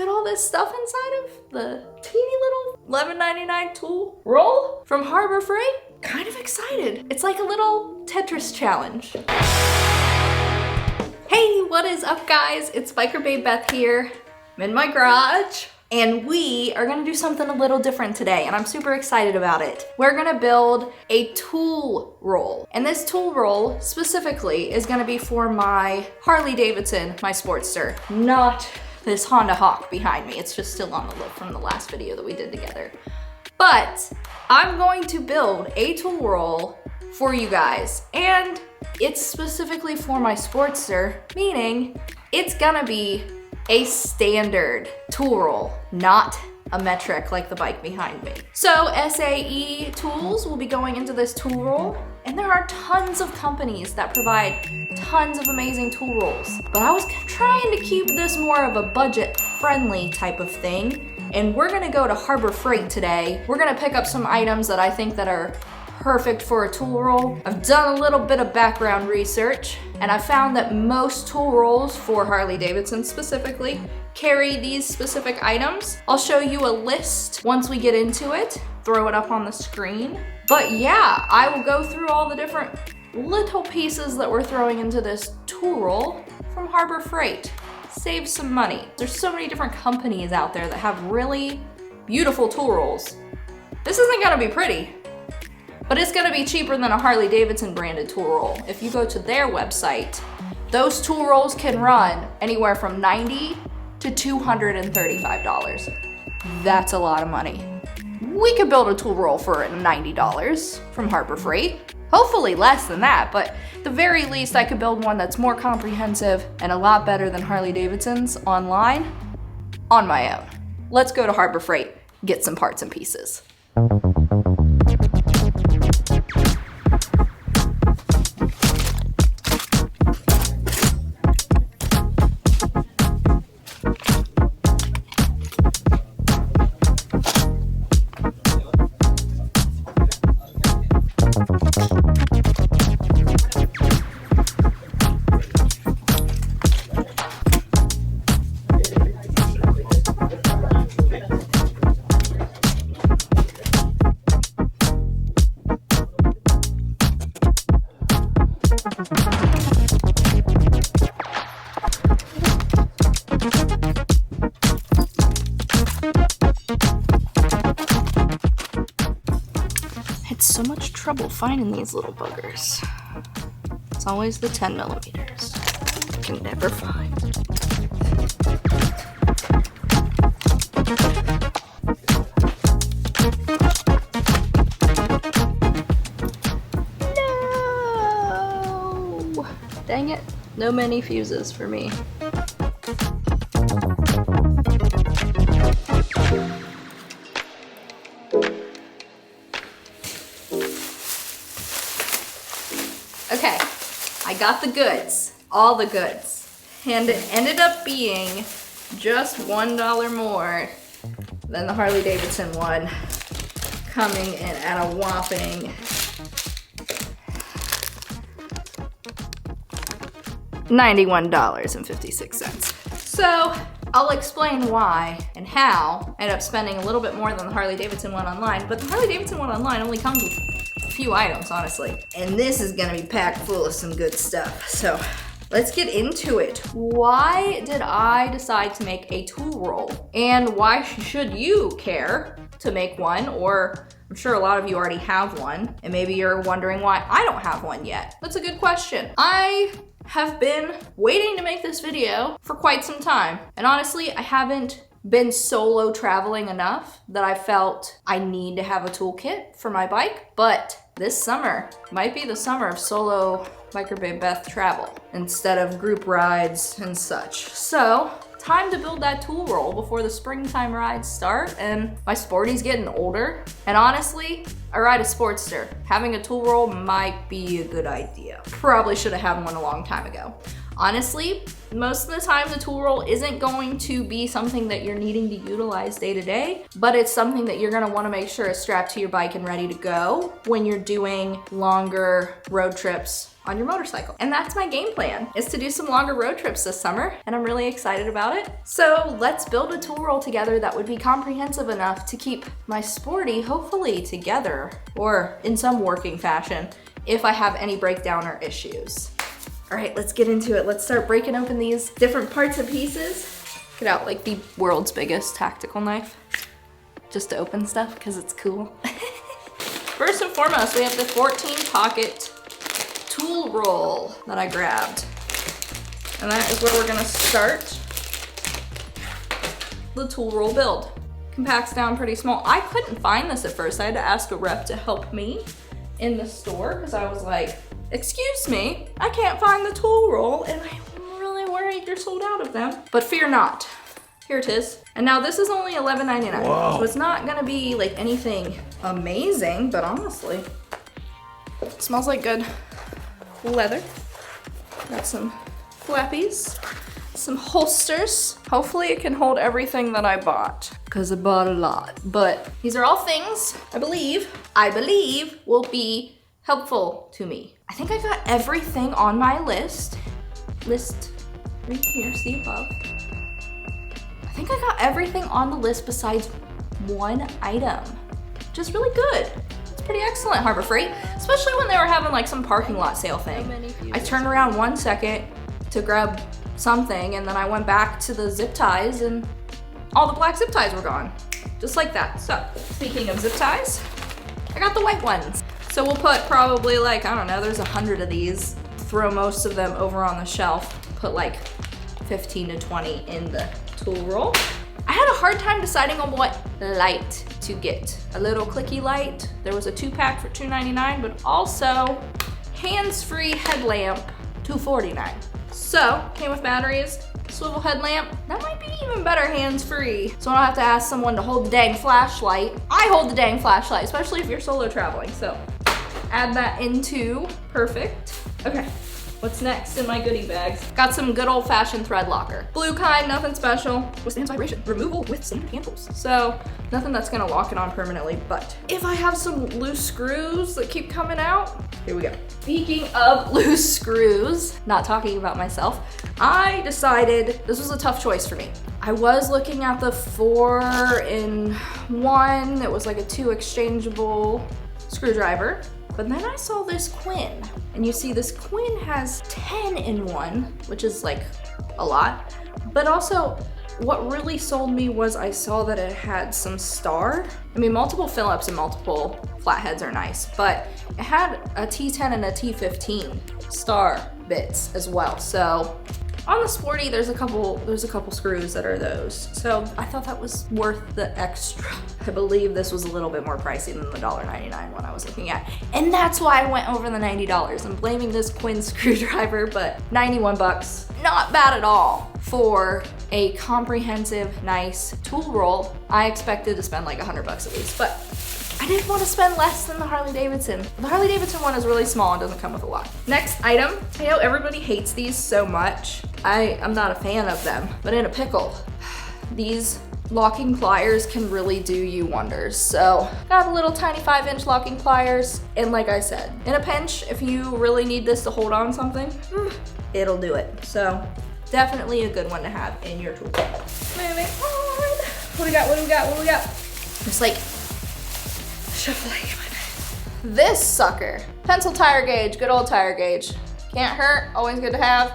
fit all this stuff inside of the teeny little $11.99 tool roll from Harbor Freight. Kind of excited. It's like a little Tetris challenge. Hey, what is up guys? It's Biker Babe Beth here. I'm in my garage and we are gonna do something a little different today and I'm super excited about it. We're gonna build a tool roll. And this tool roll specifically is gonna be for my Harley Davidson, my Sportster, not this Honda Hawk behind me. It's just still on the lift from the last video that we did together. But I'm going to build a tool roll for you guys. And it's specifically for my Sportster, meaning it's gonna be a standard tool roll, not a metric like the bike behind me. So SAE tools will be going into this tool roll, and there are tons of companies that provide tons of amazing tool rolls. But I was trying to keep this more of a budget-friendly type of thing, and we're gonna go to Harbor Freight today. We're gonna pick up some items that I think that are perfect for a tool roll. I've done a little bit of background research and I found that most tool rolls for Harley Davidson specifically carry these specific items. I'll show you a list once we get into it, throw it up on the screen. But yeah, I will go through all the different little pieces that we're throwing into this tool roll from Harbor Freight. Save some money. There's so many different companies out there that have really beautiful tool rolls. This isn't gonna be pretty, but it's gonna be cheaper than a Harley Davidson branded tool roll. If you go to their website, those tool rolls can run anywhere from $90 to $235. That's a lot of money. We could build a tool roll for $90 from Harbor Freight. Hopefully less than that, but at the very least I could build one that's more comprehensive and a lot better than Harley Davidson's online on my own. Let's go to Harbor Freight, get some parts and pieces. So much trouble finding these little buggers. It's always the 10 millimeters. I can never find. No! Dang it. No mini fuses for me. Okay, I got the goods, all the goods, and it ended up being just $1 more than the Harley Davidson one, coming in at a whopping $91.56. So I'll explain why and how I ended up spending a little bit more than the Harley Davidson one online, but the Harley Davidson one online only comes with few items, honestly. And this is gonna be packed full of some good stuff. So let's get into it. Why did I decide to make a tool roll? And why should you care to make one? Or I'm sure a lot of you already have one, and maybe you're wondering why I don't have one yet. That's a good question. I have been waiting to make this video for quite some time. And honestly, I haven't been solo traveling enough that I felt I need to have a toolkit for my bike, but this summer might be the summer of solo Biker Babe Beth travel instead of group rides and such. So time to build that tool roll before the springtime rides start, and my Sporty's getting older. And honestly, I ride a Sportster. Having a tool roll might be a good idea. Probably should have had one a long time ago. Honestly, most of the time the tool roll isn't going to be something that you're needing to utilize day to day, but it's something that you're gonna wanna make sure is strapped to your bike and ready to go when you're doing longer road trips on your motorcycle. And that's my game plan, is to do some longer road trips this summer, and I'm really excited about it. So let's build a tool roll together that would be comprehensive enough to keep my sporty hopefully together, or in some working fashion, if I have any breakdown or issues. All right, let's get into it. Let's start breaking open these different parts and pieces. Get out like the world's biggest tactical knife, just to open stuff, because it's cool. First and foremost, we have the 14 pocket tool roll that I grabbed. And that is where we're gonna start the tool roll build. Compacts down pretty small. I couldn't find this at first. I had to ask a rep to help me in the store because I was like, excuse me, I can't find the tool roll and I'm really worried you're sold out of them. But fear not, here it is. And now this is only $11.99. So it's not gonna be like anything amazing, but honestly, it smells like good leather. Got some flappies, some holsters. Hopefully it can hold everything that I bought, because I bought a lot. But these are all things I believe will be helpful to me. I think I got everything on my list right here, see above. I think I got everything on the list besides one item, which is really good. Pretty excellent, Harbor Freight, especially when they were having like some parking lot sale thing. I turned around 1 second to grab something and then I went back to the zip ties and all the black zip ties were gone. Just like that. So, speaking of zip ties, I got the white ones. So we'll put probably like, I don't know, there's 100 of these. Throw most of them over on the shelf. Put like 15 to 20 in the tool roll. I had a hard time deciding on what light to get. A little clicky light. There was a 2-pack for $2.99, but also hands-free headlamp, $2.49. So, came with batteries, swivel headlamp. That might be even better hands-free. So I don't have to ask someone to hold the dang flashlight. I hold the dang flashlight, especially if you're solo traveling. So, add that into, perfect. Okay. What's next in my goodie bags? Got some good old-fashioned Threadlocker. Blue kind, nothing special. Withstands vibration. Removal with standard handles. So, nothing that's gonna lock it on permanently, but if I have some loose screws that keep coming out, here we go. Speaking of loose screws, not talking about myself, I decided this was a tough choice for me. I was looking at the 4-in-1. It was like a 2 exchangeable screwdriver. But then I saw this Quinn, and you see this Quinn has 10-in-1, which is like a lot. But also, what really sold me was I saw that it had some star. I mean, multiple Phillips and multiple flatheads are nice, but it had a T10 and a T15 star bits as well. So on the Sporty, there's a couple screws that are those. So I thought that was worth the extra. I believe this was a little bit more pricey than the $1.99 one I was looking at. And that's why I went over the $90. I'm blaming this Quinn screwdriver, but 91 bucks, not bad at all for a comprehensive, nice tool roll. I expected to spend like 100 bucks at least, but I didn't want to spend less than the Harley Davidson. The Harley Davidson one is really small and doesn't come with a lot. Next item, I know everybody hates these so much. I'm not a fan of them, but in a pickle, these locking pliers can really do you wonders. So got a little tiny 5-inch locking pliers. And like I said, in a pinch, if you really need this to hold on something, it'll do it. So definitely a good one to have in your tool. Moving on. What do we got? Just like shuffling in my bag. This sucker, pencil tire gauge, good old tire gauge. Can't hurt, always good to have.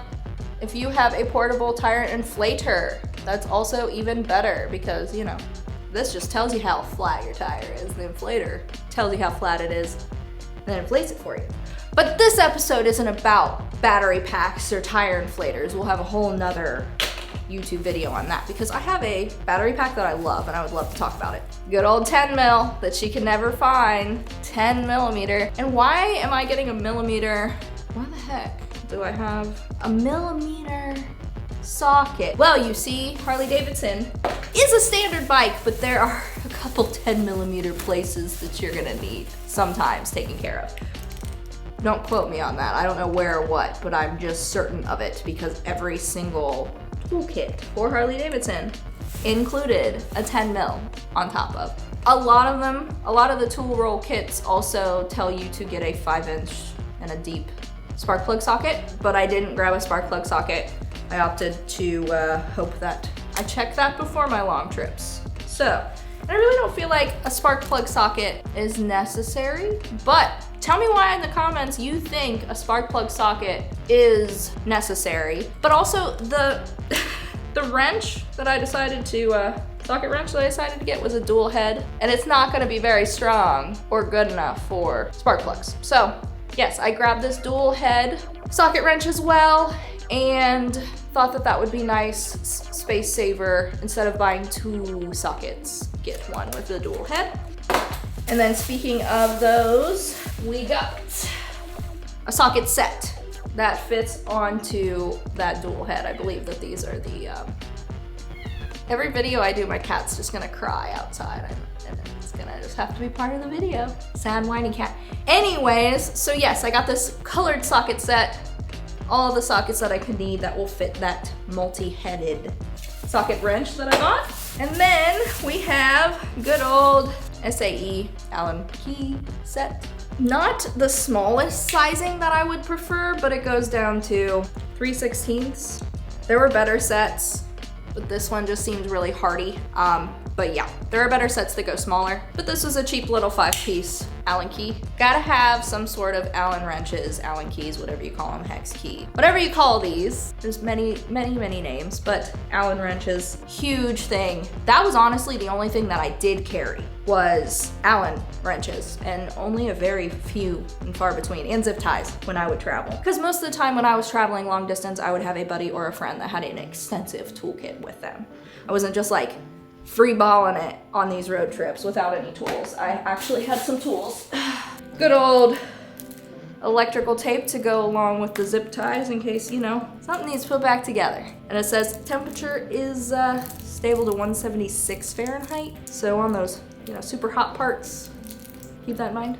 If you have a portable tire inflator, that's also even better because, you know, this just tells you how flat your tire is. The inflator tells you how flat it is and then inflates it for you. But this episode isn't about battery packs or tire inflators. We'll have a whole nother YouTube video on that because I have a battery pack that I love and I would love to talk about it. Good old 10 mil that she can never find, 10 millimeter. And why am I getting a millimeter? Why the heck do I have a millimeter socket? Well, you see, Harley Davidson is a standard bike, but there are a couple 10 millimeter places that you're gonna need sometimes taken care of. Don't quote me on that. I don't know where or what, but I'm just certain of it because every single toolkit for Harley Davidson included a 10 mil on top of. A lot of the tool roll kits also tell you to get a 5-inch and a deep spark plug socket, but I didn't grab a spark plug socket. I opted to hope that I check that before my long trips. So, I really don't feel like a spark plug socket is necessary, but tell me why in the comments you think a spark plug socket is necessary. But also the wrench that I decided to, socket wrench that I decided to get was a dual head, and it's not gonna be very strong or good enough for spark plugs. So yes, I grabbed this dual head socket wrench as well, and thought that that would be nice, space saver. Instead of buying 2 sockets, get one with the dual head. And then speaking of those, we got a socket set that fits onto that dual head. I believe that these are the, every video I do, my cat's just gonna cry outside. And it's gonna just have to be part of the video. Sad whiny cat. Anyways, so yes, I got this colored socket set. All of the sockets that I could need that will fit that multi-headed socket wrench that I got. And then we have good old SAE Allen key set. Not the smallest sizing that I would prefer, but it goes down to 3/16. There were better sets, but this one just seemed really hardy. But yeah, there are better sets that go smaller, but this was a cheap little 5-piece Allen key. Gotta have some sort of Allen wrenches, Allen keys, whatever you call them, hex key. Whatever you call these, there's many names, but Allen wrenches, huge thing. That was honestly the only thing that I did carry was Allen wrenches, and only a very few and far between, and zip ties when I would travel. Because most of the time when I was traveling long distance, I would have a buddy or a friend that had an extensive toolkit with them. I wasn't just like, free balling it on these road trips without any tools. I actually had some tools. Good old electrical tape to go along with the zip ties in case, you know, something needs put back together. And it says temperature is stable to 176 Fahrenheit. So on those, you know, super hot parts, keep that in mind.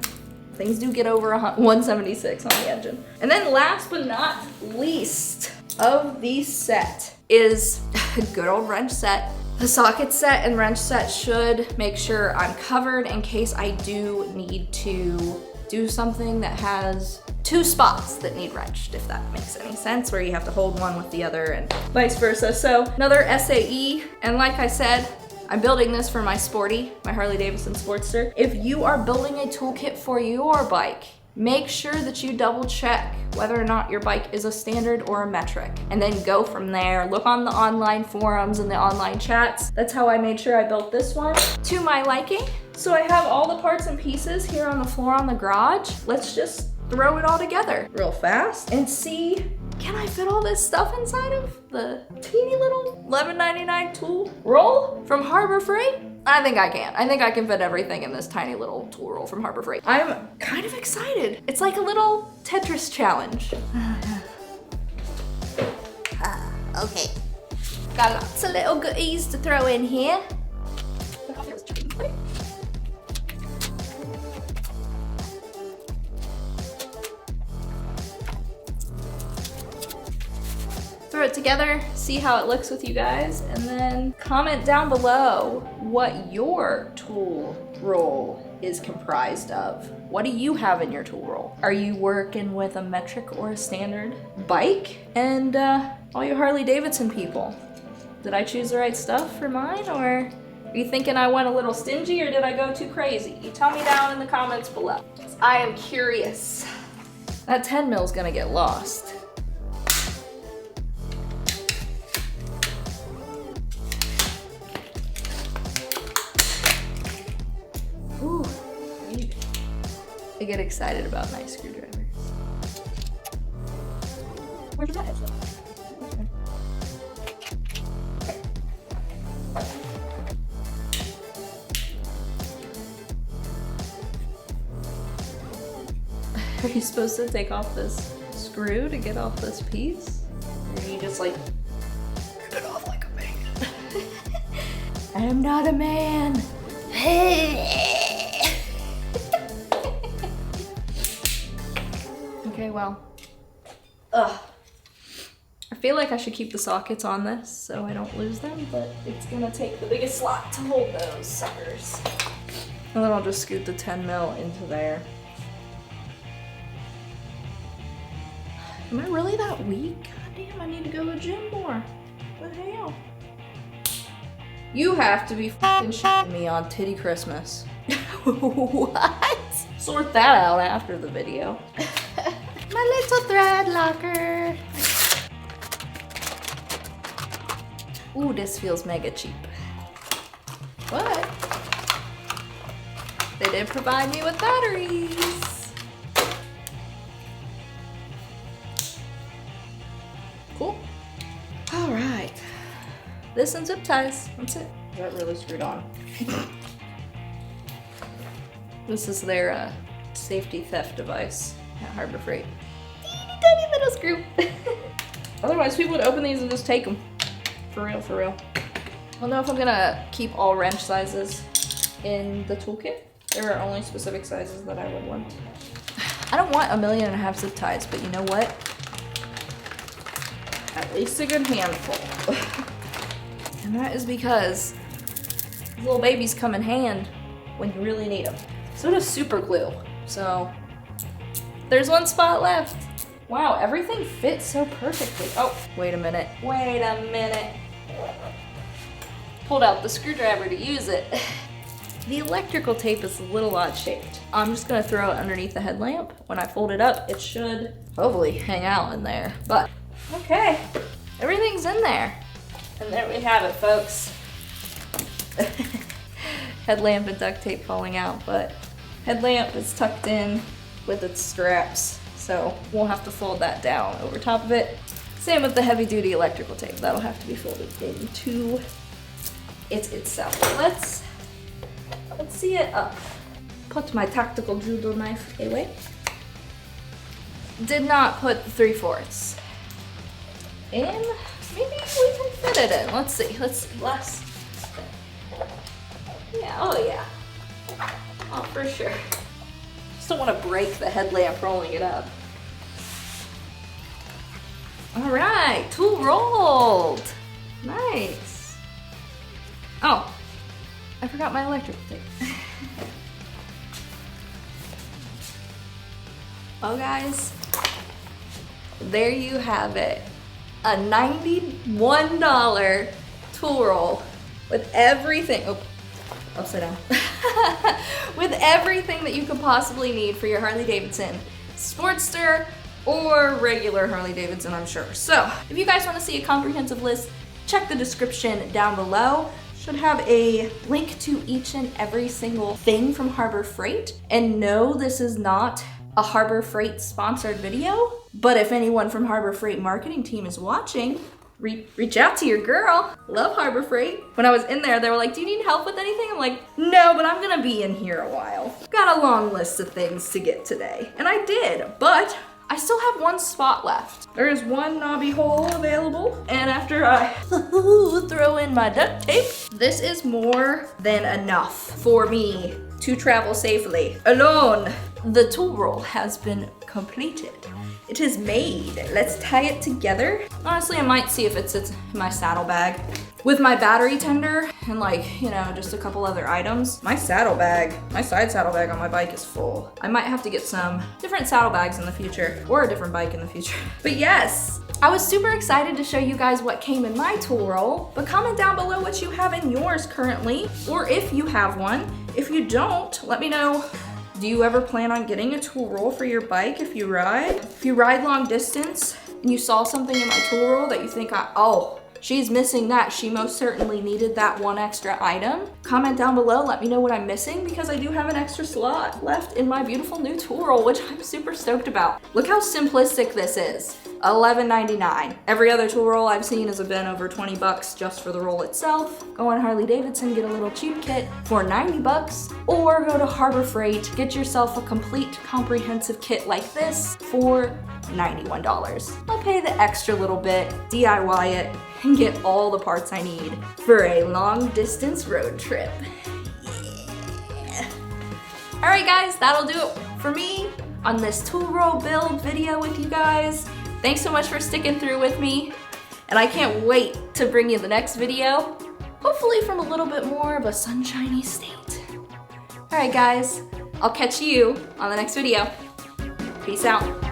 Things do get over 176 on the engine. And then last but not least of the set is a good old wrench set. The socket set and wrench set should make sure I'm covered in case I do need to do something that has 2 spots that need wrenched, if that makes any sense, where you have to hold one with the other and vice versa. So another SAE, and like I said, I'm building this for my Sporty, my Harley Davidson Sportster. If you are building a toolkit for your bike, make sure that you double check whether or not your bike is a standard or a metric, and then go from there. Look on the online forums and the online chats. That's how I made sure I built this one to my liking. So I have all the parts and pieces here on the floor on the garage. Let's just throw it all together real fast and see, can I fit all this stuff inside of the teeny little $11.99 tool roll from Harbor Freight? I think I can. I think I can fit everything in this tiny little tool roll from Harbor Freight. I'm kind of excited. It's like a little Tetris challenge. Okay. Got lots of little goodies to throw in here. Throw it together, see how it looks with you guys, and then comment down below what your tool roll is comprised of. What do you have in your tool roll? Are you working with a metric or a standard bike? And all you Harley Davidson people, did I choose the right stuff for mine, or are you thinking I went a little stingy, or did I go too crazy? You tell me down in the comments below. I am curious. That 10 mil's gonna get lost. Ooh, I get excited about nice screwdrivers. Where's that? Are you supposed to take off this screw to get off this piece? Or are you just like, rip it off like a man? I am not a man. well. Ugh. I feel like I should keep the sockets on this so I don't lose them, but it's gonna take the biggest slot to hold those suckers. And then I'll just scoot the 10 mil into there. Am I really that weak? God damn, I need to go to the gym more. What the hell? You have to be f***ing shitting me on Titty Christmas. What? Sort that out after the video. My little Threadlocker. Ooh, this feels mega cheap. But they did provide me with batteries. Cool. All right. This and zip ties. That's it. That really screwed on. This is their safety theft device at Harbor Freight. Teeny tiny little screw. Otherwise, people would open these and just take them. For real, for real. I don't know if I'm gonna keep all wrench sizes in the toolkit. There are only specific sizes that I would want. I don't want 1.5 million zip ties, but you know what? At least a good handful. And that is because little babies come in hand when you really need them. So does super glue. So there's one spot left. Wow, everything fits so perfectly. Oh, wait a minute. Wait a minute. Pulled out the screwdriver to use it. The electrical tape is a little odd shaped. I'm just gonna throw it underneath the headlamp. When I fold it up, it should hopefully hang out in there. But, okay, everything's in there. And there we have it, folks. Headlamp and duct tape falling out, but headlamp is tucked in with its straps, so we'll have to fold that down over top of it. Same with the heavy duty electrical tape. That'll have to be folded into it itself. Let's see it up. Put my tactical judo knife away. Did not put the 3/4 in. Maybe we can fit it in. Let's see. Less. Yeah, oh yeah. Oh, for sure. Just don't want to break the headlamp rolling it up. All right, tool rolled. Nice. Oh, I forgot my electrical tape. Well, guys, there you have it. A $91 tool roll with everything. Oh, upside down. With everything that you could possibly need for your Harley Davidson Sportster or regular Harley Davidson, I'm sure. So if you guys want to see a comprehensive list, check the description down below. Should have a link to each and every single thing from Harbor Freight. And no, this is not a Harbor Freight sponsored video, but if anyone from Harbor Freight marketing team is watching, reach out to your girl. Love Harbor Freight. When I was in there, they were like, do you need help with anything? I'm like, no, but I'm gonna be in here a while. Got a long list of things to get today. And I did, but I still have one spot left. There is one knobby hole available. And after I throw in my duct tape, this is more than enough for me to travel safely alone. The tool roll has been completed. It is made. Let's tie it together. Honestly, I might see if it sits in my saddlebag. With my battery tender and like, you know, just a couple other items, my saddlebag, my side saddlebag on my bike is full. I might have to get some different saddlebags in the future or a different bike in the future. But yes, I was super excited to show you guys what came in my tool roll, but comment down below what you have in yours currently, or if you have one. If you don't, let me know. Do you ever plan on getting a tool roll for your bike if you ride? If you ride long distance and you saw something in my tool roll that you think, oh, she's missing that, she most certainly needed that one extra item, comment down below, let me know what I'm missing, because I do have an extra slot left in my beautiful new tool roll, which I'm super stoked about. Look how simplistic this is. $11.99. Every other tool roll I've seen has been over 20 bucks just for the roll itself. Go on Harley Davidson, get a little cheap kit for 90 bucks, or go to Harbor Freight, get yourself a complete comprehensive kit like this for $91. I'll pay the extra little bit, DIY it, and get all the parts I need for a long distance road trip. Yeah. All right guys, that'll do it for me. on this tool roll build video with you guys. Thanks so much for sticking through with me. And I can't wait to bring you the next video, hopefully from a little bit more of a sunshiny state. All right, guys, I'll catch you on the next video. Peace out.